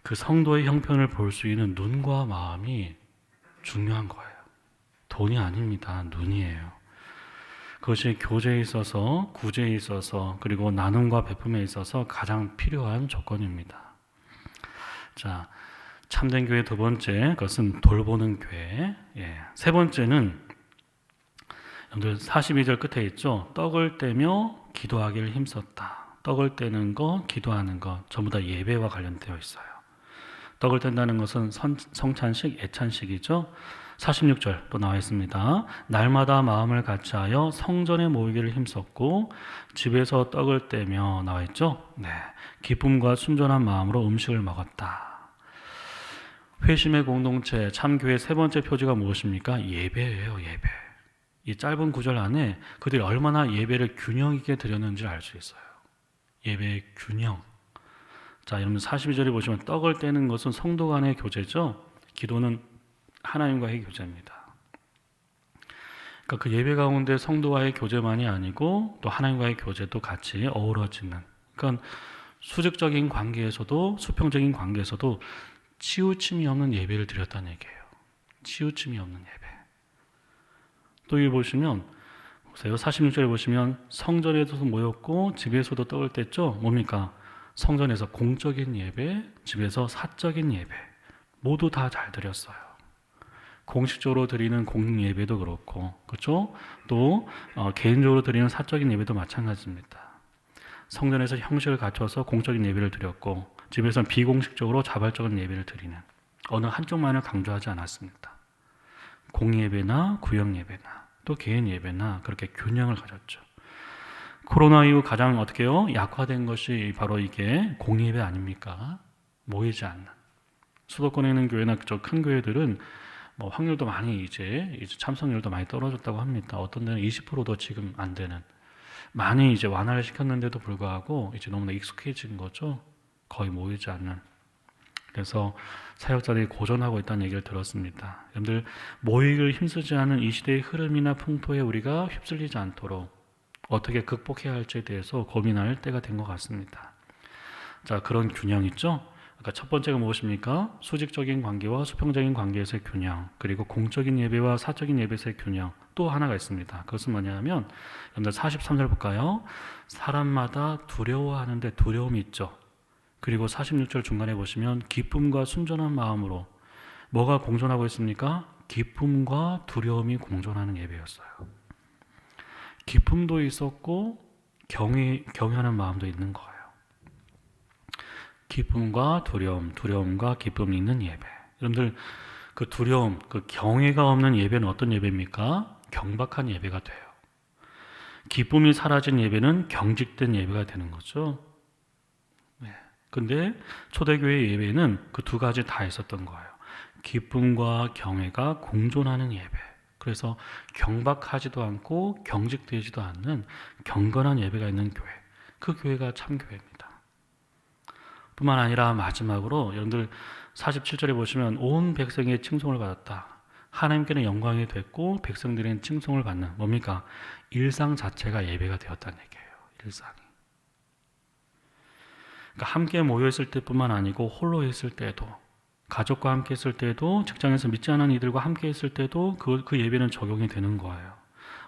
그 성도의 형편을 볼 수 있는 눈과 마음이 중요한 거예요. 돈이 아닙니다. 눈이에요. 그것이 교제에 있어서, 구제에 있어서, 그리고 나눔과 베품에 있어서 가장 필요한 조건입니다. 자, 참된 교회 두 번째, 그것은 돌보는 교회. 세 번째는, 여러분들 42절 끝에 있죠. 떡을 떼며 기도하기를 힘썼다. 떡을 떼는 것, 기도하는 것 전부 다 예배와 관련되어 있어요. 떡을 뗀다는 것은 성찬식, 애찬식이죠. 46절 또 나와 있습니다. 날마다 마음을 같이하여 성전에 모이기를 힘썼고 집에서 떡을 떼며 나와 있죠. 네, 기쁨과 순전한 마음으로 음식을 먹었다. 회심의 공동체, 참교회 세 번째 표지가 무엇입니까? 예배예요, 예배. 이 짧은 구절 안에 그들이 얼마나 예배를 균형 있게 드렸는지를 알 수 있어요. 예배의 균형. 자, 여러분 42절에 보시면 떡을 떼는 것은 성도 간의 교제죠. 기도는 하나님과의 교제입니다. 그러니까 그 예배 가운데 성도와의 교제만이 아니고 또 하나님과의 교제도 같이 어우러지는, 그러니까 수직적인 관계에서도 수평적인 관계에서도 치우침이 없는 예배를 드렸다는 얘기예요. 치우침이 없는 예배. 또 여기 보시면 보세요. 46절에 보시면 성전에서도 모였고 집에서도 떡을 뗐죠. 뭡니까? 성전에서 공적인 예배, 집에서 사적인 예배 모두 다 잘 드렸어요. 공식적으로 드리는 공익 예배도 그렇고, 그렇죠? 또 개인적으로 드리는 사적인 예배도 마찬가지입니다. 성전에서 형식을 갖춰서 공적인 예배를 드렸고, 집에서는 비공식적으로 자발적인 예배를 드리는, 어느 한쪽만을 강조하지 않았습니다. 공예배나 구역 예배나 또 개인 예배나 그렇게 균형을 가졌죠. 코로나 이후 가장 어떻게 해요? 약화된 것이 바로 이게 공예배 아닙니까? 모이지 않는. 수도권에 있는 교회나 그쪽 큰 교회들은 뭐 확률도 많이 이제 참석률도 많이 떨어졌다고 합니다. 어떤 데는 20%도 지금 안 되는. 많이 이제 완화를 시켰는데도 불구하고 이제 너무나 익숙해진 거죠. 거의 모이지 않는. 그래서 사역자들이 고전하고 있다는 얘기를 들었습니다. 여러분들 모이기를 힘쓰지 않은 이 시대의 흐름이나 풍토에 우리가 휩쓸리지 않도록 어떻게 극복해야 할지에 대해서 고민할 때가 된 것 같습니다. 자, 그런 균형 있죠? 그러니까 첫 번째가 무엇입니까? 수직적인 관계와 수평적인 관계에서의 균형, 그리고 공적인 예배와 사적인 예배에서의 균형. 또 하나가 있습니다. 그것은 뭐냐면 여러분들 43절 볼까요? 사람마다 두려워하는데 두려움이 있죠. 그리고 46절 중간에 보시면 기쁨과 순전한 마음으로 뭐가 공존하고 있습니까? 기쁨과 두려움이 공존하는 예배였어요. 기쁨도 있었고 경외하는 마음도 있는 거예요. 기쁨과 두려움, 두려움과 기쁨이 있는 예배. 여러분들 그 두려움, 그 경외가 없는 예배는 어떤 예배입니까? 경박한 예배가 돼요. 기쁨이 사라진 예배는 경직된 예배가 되는 거죠. 근데 초대교회 예배는 그 두 가지 다 있었던 거예요. 기쁨과 경외가 공존하는 예배. 그래서 경박하지도 않고 경직되지도 않는 경건한 예배가 있는 교회. 그 교회가 참교회입니다. 뿐만 아니라 마지막으로 여러분들 47절에 보시면 온 백성의 칭송을 받았다. 하나님께는 영광이 됐고 백성들은 칭송을 받는, 뭡니까? 일상 자체가 예배가 되었다는 얘기예요. 일상이. 그러니까 함께 모여있을 때뿐만 아니고 홀로 있을 때도, 가족과 함께 있을 때도, 직장에서 믿지 않은 이들과 함께 있을 때도 그 예배는 적용이 되는 거예요.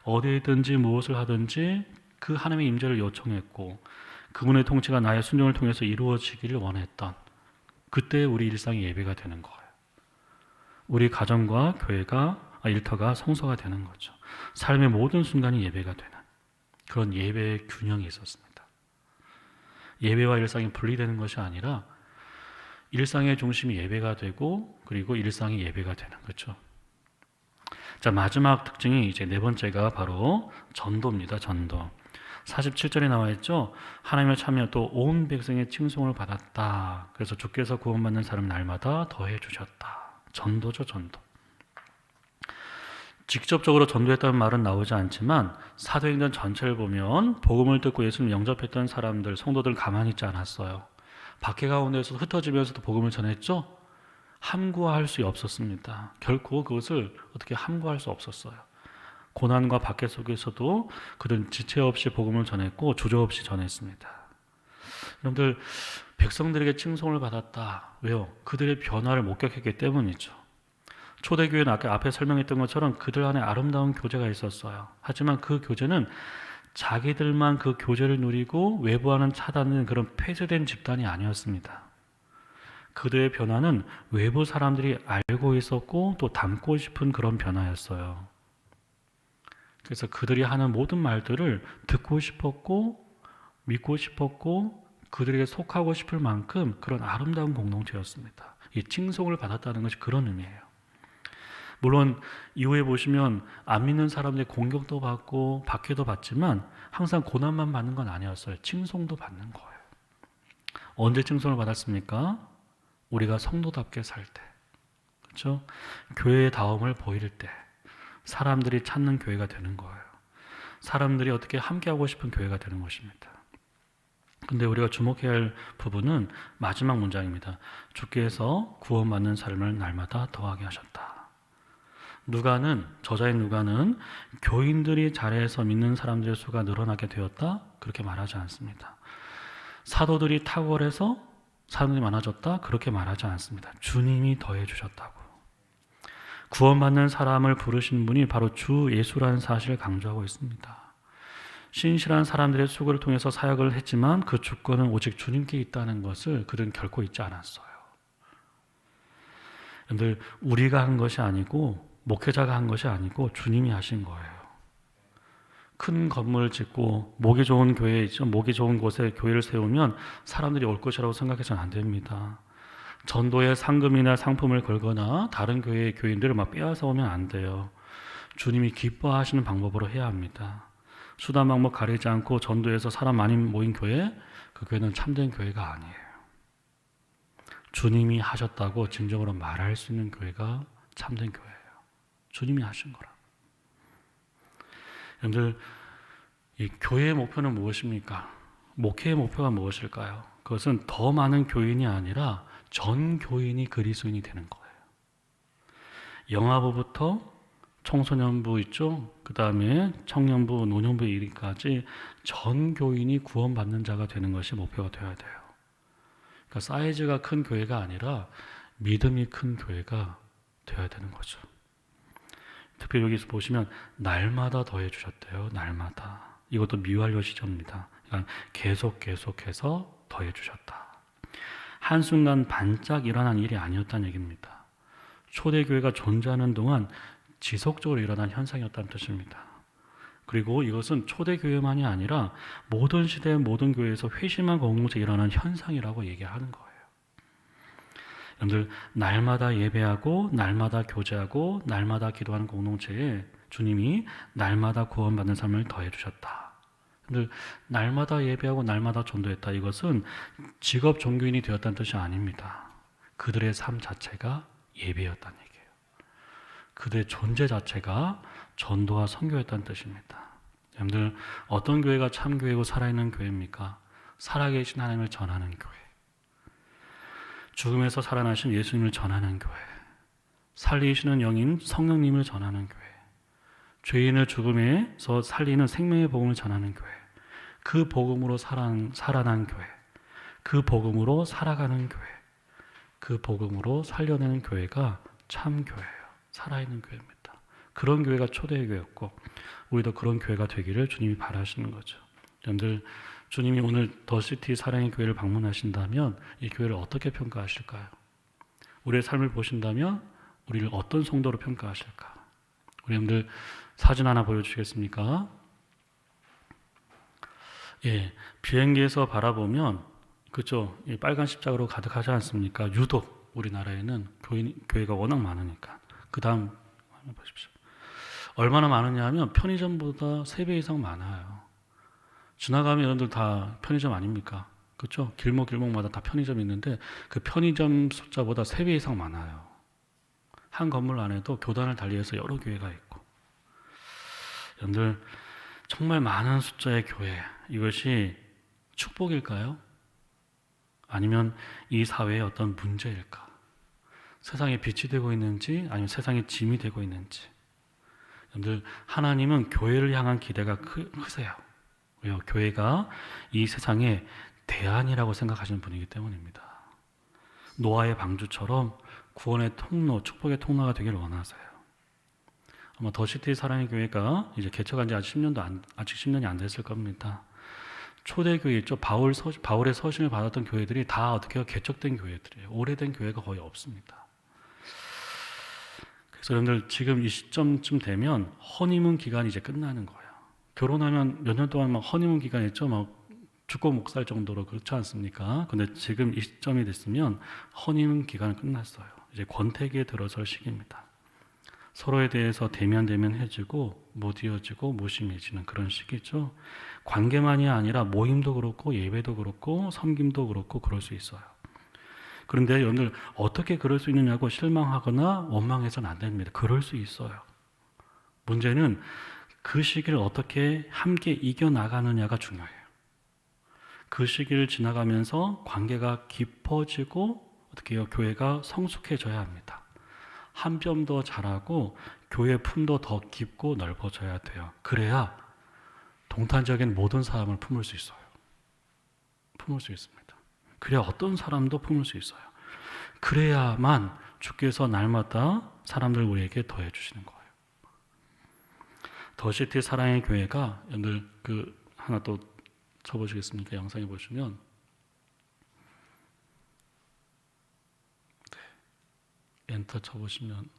어디든지 무엇을 하든지 그 하나님의 임재를 요청했고 그분의 통치가 나의 순종을 통해서 이루어지기를 원했던 그때 우리 일상이 예배가 되는 거예요. 우리 가정과 교회가, 일터가 성소가 되는 거죠. 삶의 모든 순간이 예배가 되는 그런 예배의 균형이 있었습니다. 예배와 일상이 분리되는 것이 아니라 일상의 중심이 예배가 되고 그리고 일상이 예배가 되는 거죠. 자, 마지막 특징이 이제 네 번째가 바로 전도입니다. 전도. 47절에 나와 있죠. 하나님을 참여 또 온 백성의 칭송을 받았다. 그래서 주께서 구원받는 사람 날마다 더해 주셨다. 전도죠, 전도. 직접적으로 전도했다는 말은 나오지 않지만 사도행전 전체를 보면 복음을 듣고 예수님 영접했던 사람들, 성도들 가만히 있지 않았어요. 박해 가운데서 흩어지면서도 복음을 전했죠. 함구할 수 없었습니다. 결코 그것을 어떻게 함구할 수 없었어요. 고난과 박해 속에서도 그들은 지체 없이 복음을 전했고 주저 없이 전했습니다. 여러분들 백성들에게 칭송을 받았다. 왜요? 그들의 변화를 목격했기 때문이죠. 초대교회는 아까 앞에 설명했던 것처럼 그들 안에 아름다운 교제가 있었어요. 하지만 그 교제는 자기들만 그 교제를 누리고 외부와는 차단된 그런 폐쇄된 집단이 아니었습니다. 그들의 변화는 외부 사람들이 알고 있었고 또 담고 싶은 그런 변화였어요. 그래서 그들이 하는 모든 말들을 듣고 싶었고 믿고 싶었고 그들에게 속하고 싶을 만큼 그런 아름다운 공동체였습니다. 이 칭송을 받았다는 것이 그런 의미예요. 물론 이후에 보시면 안 믿는 사람들의 공격도 받고 박해도 받지만 항상 고난만 받는 건 아니었어요. 칭송도 받는 거예요. 언제 칭송을 받았습니까? 우리가 성도답게 살 때, 그렇죠? 교회의 다움을 보일 때, 사람들이 찾는 교회가 되는 거예요. 사람들이 어떻게 함께하고 싶은 교회가 되는 것입니다. 근데 우리가 주목해야 할 부분은 마지막 문장입니다. 주께서 구원받는 삶을 날마다 더하게 하셨다. 저자인 누가는 교인들이 잘해서 믿는 사람들의 수가 늘어나게 되었다, 그렇게 말하지 않습니다. 사도들이 탁월해서 사람들이 많아졌다, 그렇게 말하지 않습니다. 주님이 더해 주셨다고. 구원받는 사람을 부르신 분이 바로 주 예수라는 사실을 강조하고 있습니다. 신실한 사람들의 수고를 통해서 사역을 했지만 그 주권은 오직 주님께 있다는 것을 그들은 결코 잊지 않았어요. 여러분들, 우리가 한 것이 아니고 목회자가 한 것이 아니고 주님이 하신 거예요. 큰 건물을 짓고 목이 좋은 교회에 있죠. 목이 좋은 곳에 교회를 세우면 사람들이 올 것이라고 생각해서는 안 됩니다. 전도에 상금이나 상품을 걸거나 다른 교회의 교인들을 막 빼앗아 오면 안 돼요. 주님이 기뻐하시는 방법으로 해야 합니다. 수단 방법 가리지 않고 전도해서 사람 많이 모인 교회, 그 교회는 참된 교회가 아니에요. 주님이 하셨다고 진정으로 말할 수 있는 교회가 참된 교회예요. 주님이 하신 거라. 여러분들, 이 교회의 목표는 무엇입니까? 목회의 목표가 무엇일까요? 그것은 더 많은 교인이 아니라 전 교인이 그리스도인이 되는 거예요. 영아부부터 청소년부 있죠? 그 다음에 청년부, 노년부에 이르기까지 전 교인이 구원받는 자가 되는 것이 목표가 되어야 돼요. 그러니까 사이즈가 큰 교회가 아니라 믿음이 큰 교회가 되어야 되는 거죠. 특별히 여기서 보시면 날마다 더해 주셨대요. 날마다. 이것도 미완료 시점입니다. 그러니까 계속해서 더해 주셨다. 한순간 반짝 일어난 일이 아니었다는 얘기입니다. 초대교회가 존재하는 동안 지속적으로 일어난 현상이었다는 뜻입니다. 그리고 이것은 초대교회만이 아니라 모든 시대의 모든 교회에서 회심한 공동체에 일어난 현상이라고 얘기하는 거예요. 여러분들, 날마다 예배하고 날마다 교제하고 날마다 기도하는 공동체에 주님이 날마다 구원받는 삶을 더해 주셨다. 여러분들, 날마다 예배하고 날마다 전도했다. 이것은 직업 종교인이 되었다는 뜻이 아닙니다. 그들의 삶 자체가 예배였다는 얘기예요. 그들의 존재 자체가 전도와 선교였다는 뜻입니다. 여러분들, 어떤 교회가 참교회고 살아있는 교회입니까? 살아계신 하나님을 전하는 교회, 죽음에서 살아나신 예수님을 전하는 교회, 살리시는 영인 성령님을 전하는 교회, 죄인을 죽음에서 살리는 생명의 복음을 전하는 교회, 그 복음으로 살아난 교회, 그 복음으로 살아가는 교회, 그 복음으로 살려내는 교회가 참교회예요. 살아있는 교회입니다. 그런 교회가 초대교회였고 우리도 그런 교회가 되기를 주님이 바라시는 거죠. 여러분들, 주님이 오늘 더시티 사랑의 교회를 방문하신다면 이 교회를 어떻게 평가하실까요? 우리의 삶을 보신다면 우리를 어떤 성도로 평가하실까? 우리 여러분들, 사진 하나 보여주시겠습니까? 예, 비행기에서 바라보면 그죠? 빨간 십자가로 가득하지 않습니까? 유독 우리나라에는 교회가 워낙 많으니까. 그 다음 보십시오. 얼마나 많으냐 하면 편의점보다 3배 이상 많아요. 지나가면 여러분들 다 편의점 아닙니까? 그렇죠? 길목마다 다 편의점이 있는데 그 편의점 숫자보다 3배 이상 많아요. 한 건물 안에도 교단을 달리해서 여러 교회가 있고. 여러분들, 정말 많은 숫자의 교회, 이것이 축복일까요? 아니면 이 사회의 어떤 문제일까? 세상에 빛이 되고 있는지 아니면 세상에 짐이 되고 있는지. 여러분들, 하나님은 교회를 향한 기대가 크세요. 왜요? 교회가 이 세상의 대안이라고 생각하시는 분이기 때문입니다. 노아의 방주처럼 구원의 통로, 축복의 통로가 되기를 원하세요. 아마 더시티 사랑의 교회가 이제 개척한 지 아직 10년이 안 됐을 겁니다. 초대교회 있죠. 바울의 서신을 받았던 교회들이 다 어떻게 개척된 교회들이에요. 오래된 교회가 거의 없습니다. 그래서 여러분들, 지금 이 시점쯤 되면 허니문 기간이 이제 끝나는 거예요. 결혼하면 몇 년 동안 막 허니문 기간 있죠. 막 죽고 목 살 정도로 그렇지 않습니까? 근데 지금 이 시점이 됐으면 허니문 기간은 끝났어요. 이제 권태기에 들어설 시기입니다. 서로에 대해서 대면대면해지고 못 이어지고 무심해지는 그런 시기죠. 관계만이 아니라 모임도 그렇고 예배도 그렇고 섬김도 그렇고 그럴 수 있어요. 그런데 여러분들 어떻게 그럴 수 있느냐고 실망하거나 원망해서는 안 됩니다. 그럴 수 있어요. 문제는 그 시기를 어떻게 함께 이겨나가느냐가 중요해요. 그 시기를 지나가면서 관계가 깊어지고 어떻게 해요? 교회가 성숙해져야 합니다. 한 뼘 더 자라고 교회 품도 더 깊고 넓어져야 돼요. 그래야 동탄적인 모든 사람을 품을 수 있어요. 품을 수 있습니다. 그래야 어떤 사람도 품을 수 있어요. 그래야만 주께서 날마다 사람들 우리에게 더해 주시는 거예요. 더시티 사랑의 교회가 여러분들 그 하나 또 쳐보시겠습니까? 영상에 보시면 엔터 쳐보시면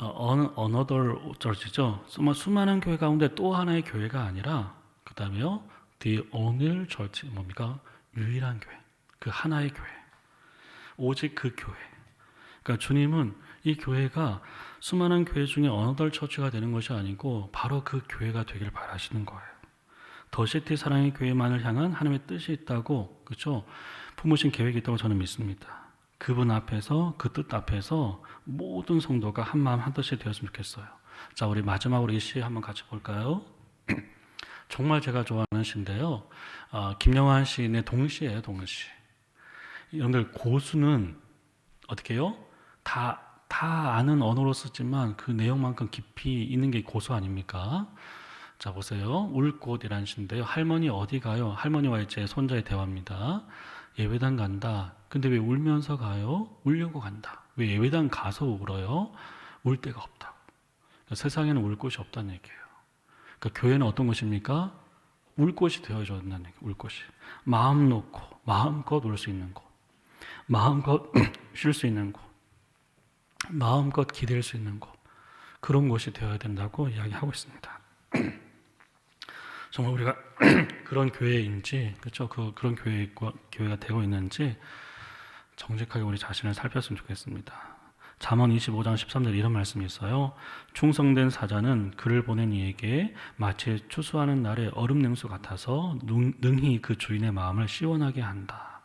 Another Church죠. 수많은 교회 가운데 또 하나의 교회가 아니라 그 다음에요 The Only Church 뭡니까? 유일한 교회, 그 하나의 교회, 오직 그 교회. 그러니까 주님은 이 교회가 수많은 교회 중에 Another Church가 되는 것이 아니고 바로 그 교회가 되길 바라시는 거예요. 더시티 사랑의 교회만을 향한 하나님의 뜻이 있다고, 그렇죠? 품으신 계획이 있다고 저는 믿습니다. 그분 앞에서, 그 뜻 앞에서 모든 성도가 한 마음 한 뜻이 되었으면 좋겠어요. 자, 우리 마지막으로 이 시 한번 같이 볼까요? 정말 제가 좋아하는 시인데요. 김영환 시인의 동시예요, 동시. 여러분들 고수는 어떻게 해요? 다 아는 언어로 쓰지만 그 내용만큼 깊이 있는 게 고수 아닙니까? 자, 보세요. 울꽃이라는 시인데요. 할머니 어디 가요? 할머니와 이제 손자의 대화입니다. 예배당 간다. 근데 왜 울면서 가요? 울려고 간다. 왜 예배당 가서 울어요? 울 데가 없다. 그러니까 세상에는 울 곳이 없다는 얘기예요. 그러니까 교회는 어떤 곳입니까? 울 곳이 되어줘야 된다는 얘기예요. 울 곳이. 마음 놓고 마음껏 울 수 있는 곳, 마음껏 쉴 수 있는 곳, 마음껏 기댈 수 있는 곳, 그런 곳이 되어야 된다고 이야기하고 있습니다. 정말 우리가 그런 교회인지, 그렇죠? 그런 교회가 되고 있는지 정직하게 우리 자신을 살폈으면 좋겠습니다. 잠언 25장 13절 이런 말씀이 있어요. 충성된 사자는 그를 보낸 이에게 마치 추수하는 날의 얼음 냉수 같아서 능히 그 주인의 마음을 시원하게 한다.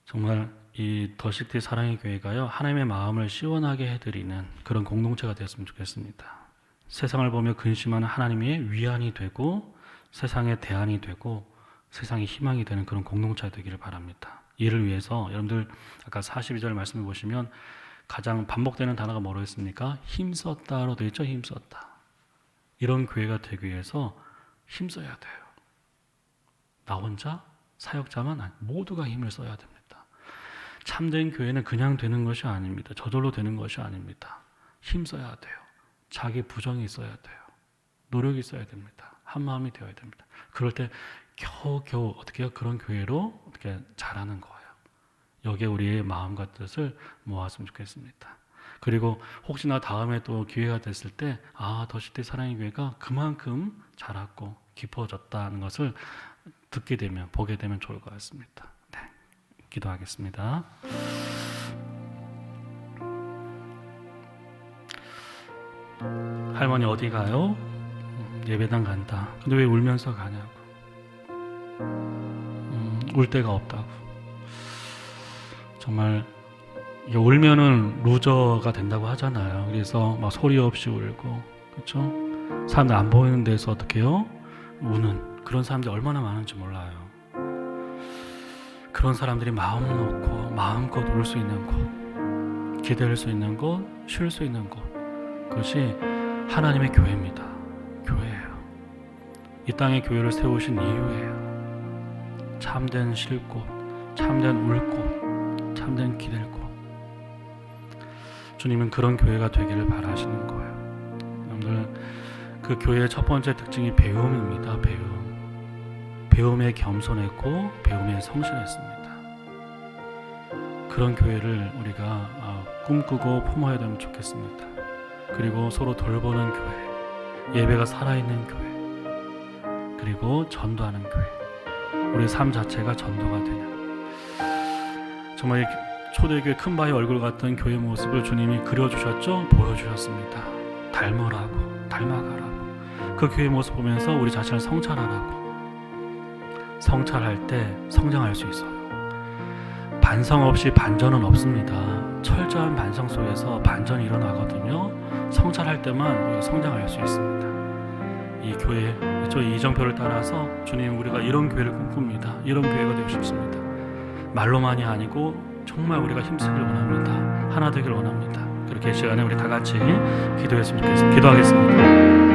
정말 이 더시티 사랑의 교회가요, 하나님의 마음을 시원하게 해드리는 그런 공동체가 되었으면 좋겠습니다. 세상을 보며 근심하는 하나님의 위안이 되고 세상의 대안이 되고 세상의 희망이 되는 그런 공동체가 되기를 바랍니다. 이를 위해서 여러분들 아까 42절 말씀을 보시면 가장 반복되는 단어가 뭐로 했습니까? 힘썼다로 되어 있죠. 힘썼다. 이런 교회가 되기 위해서 힘써야 돼요. 나 혼자 사역자만 아니, 모두가 힘을 써야 됩니다. 참된 교회는 그냥 되는 것이 아닙니다. 저절로 되는 것이 아닙니다. 힘써야 돼요. 자기 부정이 있어야 돼요. 노력이 있어야 됩니다. 한마음이 되어야 됩니다. 그럴 때 겨우겨우 어떻게 해요? 그런 교회로 어떻게 자라는 거예요. 여기에 우리의 마음과 뜻을 모았으면 좋겠습니다. 그리고 혹시나 다음에 또 기회가 됐을 때 더시티 사랑의 교회가 그만큼 자랐고 깊어졌다는 것을 듣게 되면, 보게 되면 좋을 것 같습니다. 네, 기도하겠습니다. 할머니 어디 가요? 예배당 간다. 근데 왜 울면서 가냐고. 울 데가 없다고. 정말 울면은 루저가 된다고 하잖아요. 그래서 막 소리 없이 울고, 그렇죠? 사람들 안 보이는 데서 어떻게 해요? 우는 그런 사람들이 얼마나 많은지 몰라요. 그런 사람들이 마음 놓고 마음껏 울 수 있는 곳, 기댈 수 있는 곳, 쉴 수 있는 곳, 그것이 하나님의 교회입니다. 교회예요. 이 땅에 교회를 세우신 이유예요. 참된 쉴 곳, 참된 울 곳, 참된 기댈 곳. 주님은 그런 교회가 되기를 바라시는 거예요. 여러분들, 그 교회의 첫 번째 특징이 배움입니다. 배움에 겸손했고 배움에 성실했습니다. 그런 교회를 우리가 꿈꾸고 품어야 되면 좋겠습니다. 그리고 서로 돌보는 교회, 예배가 살아있는 교회, 그리고 전도하는 교회. 우리 삶 자체가 전도가 되는. 정말 초대교회 큰바위 얼굴 같던 교회 모습을 주님이 그려주셨죠? 보여주셨습니다. 닮아가라고. 그 교회 모습 보면서 우리 자신을 성찰하라고. 성찰할 때 성장할 수 있어요. 반성 없이 반전은 없습니다. 철저한 반성 속에서 반전이 일어나거든요. 성찰할 때만 우리가 성장할 수 있습니다. 이 교회, 저희 이정표를 따라서 주님, 우리가 이런 교회를 꿈꿉니다. 이런 교회가 되고 싶습니다. 말로만이 아니고 정말 우리가 힘쓰기를 원합니다. 하나 되기를 원합니다. 그렇게 시간에 우리 다 같이 기도했으면 좋겠습니다. 기도하겠습니다.